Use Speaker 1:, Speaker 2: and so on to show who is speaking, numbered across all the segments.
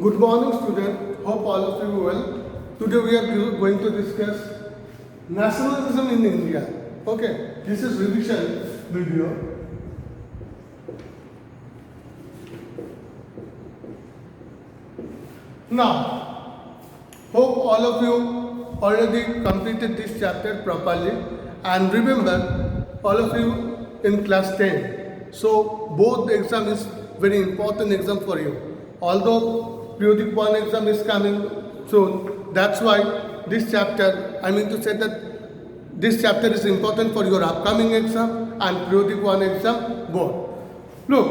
Speaker 1: Good morning, student. Hope all of you well. Today we are going to discuss nationalism in India. Okay, this is revision video. Now, hope all of you already completed this chapter properly, and remember, all of you in class 10. So both exam is very important exam for you. Although periodic 1 exam is coming soon, that's why this chapter, I mean to say that this chapter is important for your upcoming exam and periodic 1 exam both. Look,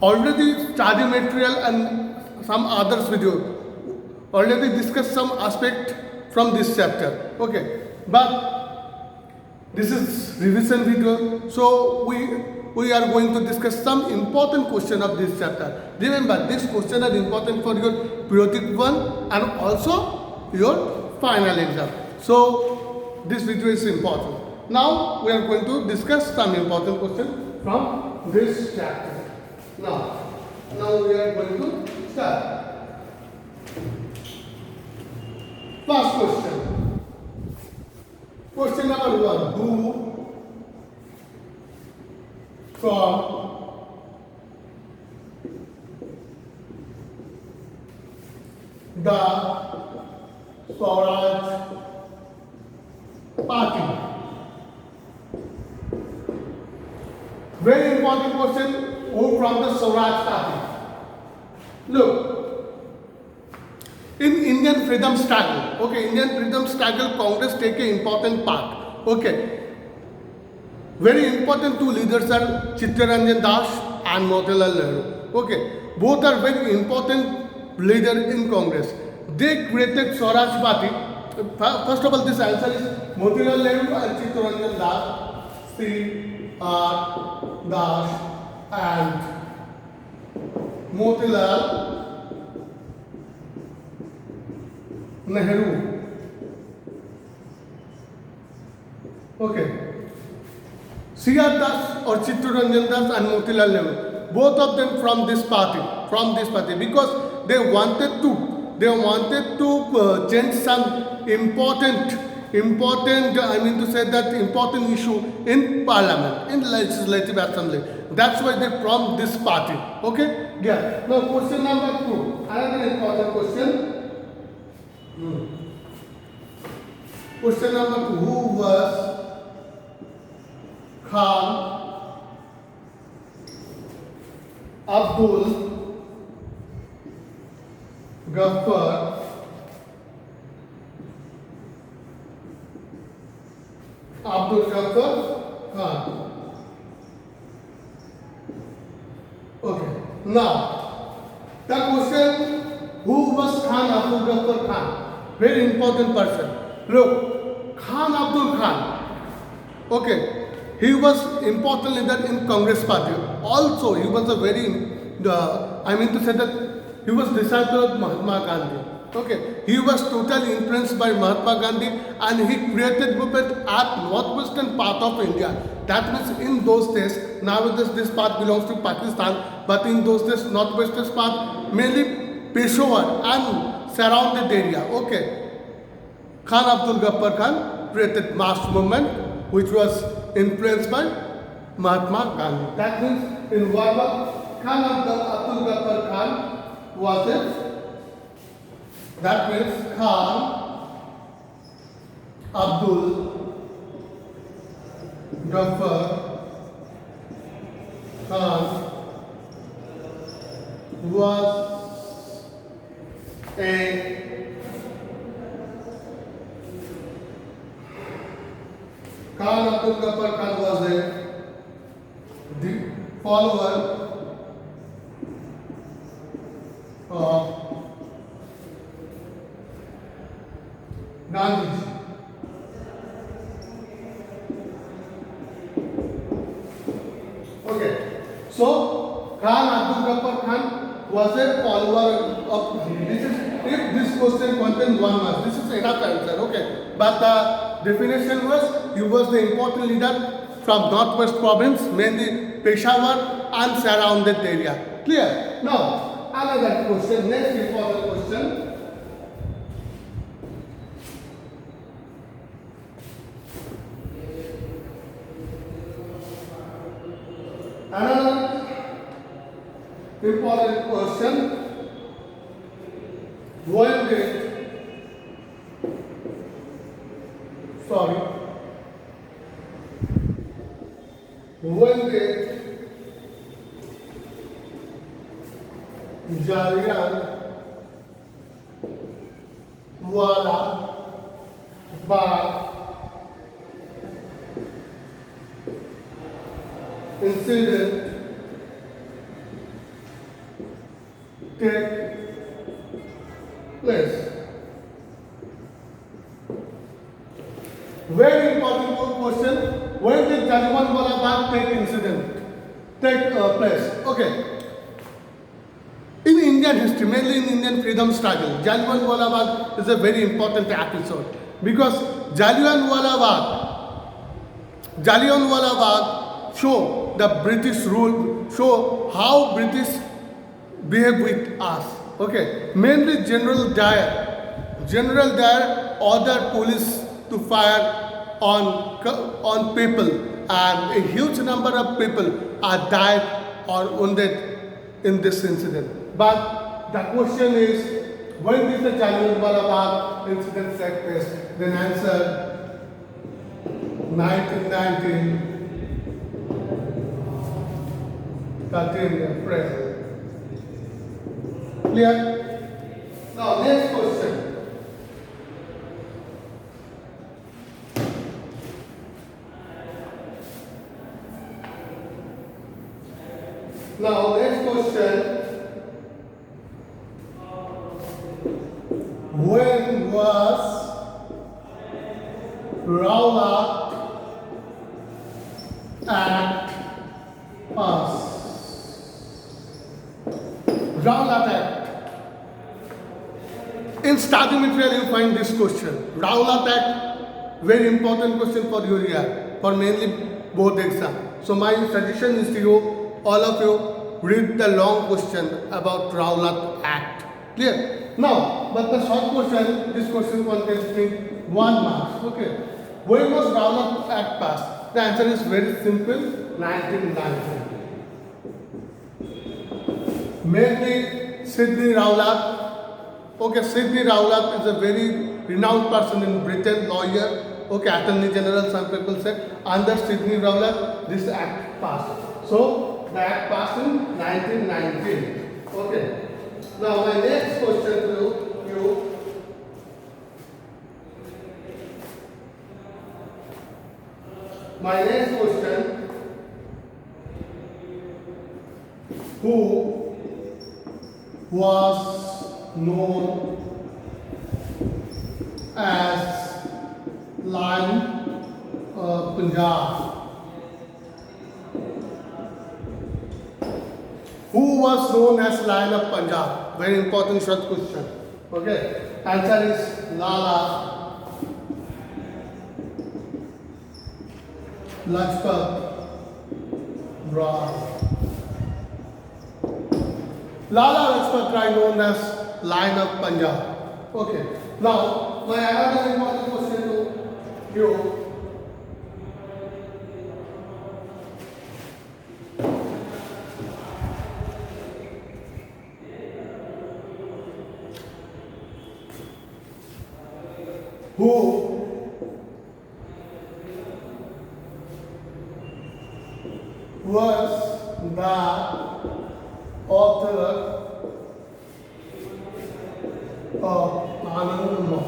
Speaker 1: already study material and some others video already discussed some aspect from this chapter. Okay, but this is revision video, so we are going to discuss some important question of this chapter. Remember, this question are important for your periodic 1 and also your final exam. So this video is important. Now we are going to discuss some important question from this chapter. Now we are going to start. First question. Question number 1. Who from the Swaraj Party? Very important question. Who from the Swaraj Party? Look, in Indian freedom struggle, okay, Indian freedom struggle, Congress take an important part, okay. Very important two leaders are Chittaranjan Das and Motilal Nehru, okay. Both are very important leaders in Congress. They created Swaraj Party. First of all, this answer is Motilal Nehru and Chittaranjan Das, C.R. Das and Motilal Nehru. Okay. C.R. Das or Chittaranjan Das and Motilal Nehru, both of them from this party, because they wanted to change some important, I mean to say that important issue in parliament, in legislative assembly. That's why they from this party. Okay? Yeah. Now question number 2. Another important question. Question number 2. Who was Khan Abdul Ghaffar Khan? Okay. Now, the question, who was Khan Abdul Ghaffar Khan? Very important person. Look, Khan Abdul Khan. Okay. He was important leader in Congress party. Also, he was a very, I mean to say that he was disciple of Mahatma Gandhi. Okay, he was totally influenced by Mahatma Gandhi, and he created movement at northwestern part of India. That means in those days, nowadays this part belongs to Pakistan, but in those days northwestern part, mainly Peshawar and surrounded area. Okay, Khan Abdul Ghaffar Khan created mass movement which was influenced by Mahatma Gandhi. That means in Warma, Khan Abdul Ghaffar Khan was it. That means Khan Abdul Ghaffar Khan was a Khan Abdul Ghaffar Khan was a follower of Gandhiji. Okay, so Khan Abdul Ghaffar Khan was a follower of Gandhi. This is, if this question contains 1 mark, this is enough answer. Okay, but the definition was he was the important leader from Northwest province, mainly Peshawar and surrounded area. Clear? Now, Another question, next important question. Another important question. When did Jallianwala Bagh incident take place? Very important question. When did Jallianwala Bagh take place? Okay. In Indian history, mainly in Indian freedom struggle, Jallianwala Bagh is a very important episode because Jallianwala Bagh show the British rule, show how British behave with us. Okay, mainly General Dyer ordered police to fire on people, and a huge number of people are died or wounded in this incident. But the question is, when did the Jallianwala Bagh incident take place? Then answer 1919, 13th April. Clear? Now next question. Now next question. When was Rowlatt Act passed? Rowlatt Act. In study material you find this question. Rowlatt Act, very important question for your year, for mainly both exam. So my suggestion is to you, all of you, read the long question about Rowlatt Act. Clear? Now, but the short question, this question contains 1 mark. Okay. When was Rowlatt Act passed? The answer is very simple, 1919. Mainly Sidney Rowlatt. Okay, Sidney Rowlatt is a very renowned person in Britain, lawyer. Okay, Attorney General, some people say. Under Sidney Rowlatt, this act passed. So, the act passed in 1919. Okay. Now, my next question to you. My next question. Who was known as Lion of Punjab? Who was known as Lion of Punjab? Very important short question. Okay. Answer is Lala Lajpat Rai. Lala Lajpat Rai, known as Lion of Punjab. Okay. Now, my another important question to you. Who was the author of Nationalism?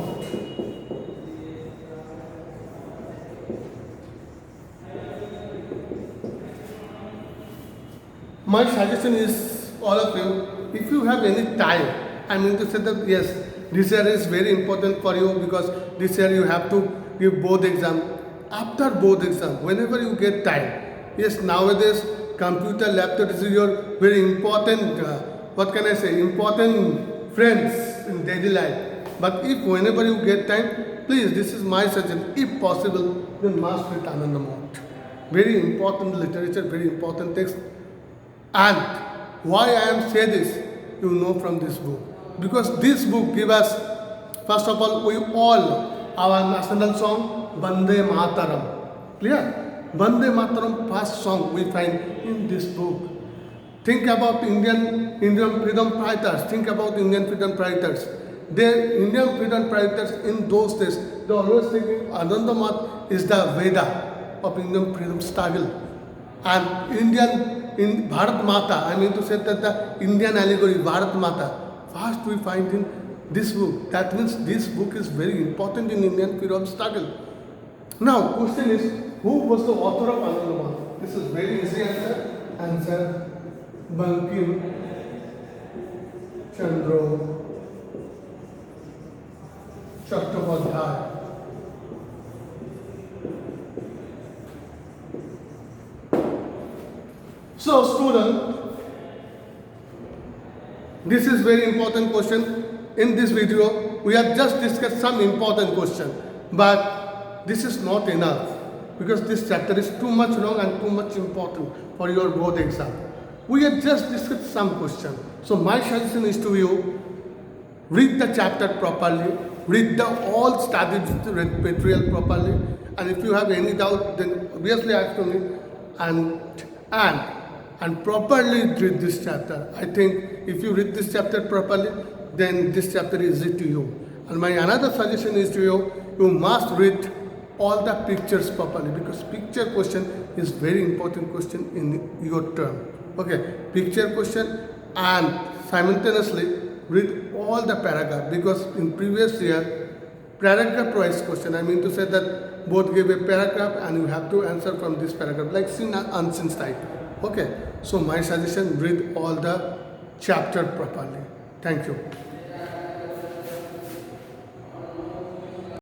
Speaker 1: My suggestion is, all of you, if you have any time, I mean to say that yes, this year is very important for you because this year you have to give board exam. After board exam, whenever you get time, yes, nowadays computer, laptop is your very important, important friends in daily life. But if whenever you get time, please, this is my suggestion, if possible, then must read Anandamot. Very important literature, very important text. And why I am saying this? you know from this book. Because this book gives us, first of all, we all our national song, Bande Mataram. Clear? Bande Mataram first song we find in this book. Think about Indian freedom fighters. Think about Indian freedom fighters. The Indian freedom fighters in those days, they always thinking Anandamath is the Veda of Indian freedom struggle. And in Bharat Mata, I mean to say that the Indian allegory, Bharat Mata, first we find in this book. That means this book is very important in Indian freedom struggle. Now, question is, who was the author of Anandamath? This is very easy answer. Answer, Bankim Chandra Chattopadhyay. So, student, this is very important question. In this video, we have just discussed some important question, but this is not enough because this chapter is too much long and too much important for your board exam. We have just discussed some question. So my suggestion is to you, read the chapter properly, read the all studied material properly, and if you have any doubt, then obviously ask to me and properly read this chapter. I think if you read this chapter properly, then this chapter is easy to you. And my another suggestion is to you, you must read all the pictures properly because picture question is very important question in your term. Okay, picture question and simultaneously read all the paragraph because in previous year paragraph wise question, I mean to say that both give a paragraph and you have to answer from this paragraph like seen and unseen type. Okay, so my suggestion, read all the chapter properly. Thank you.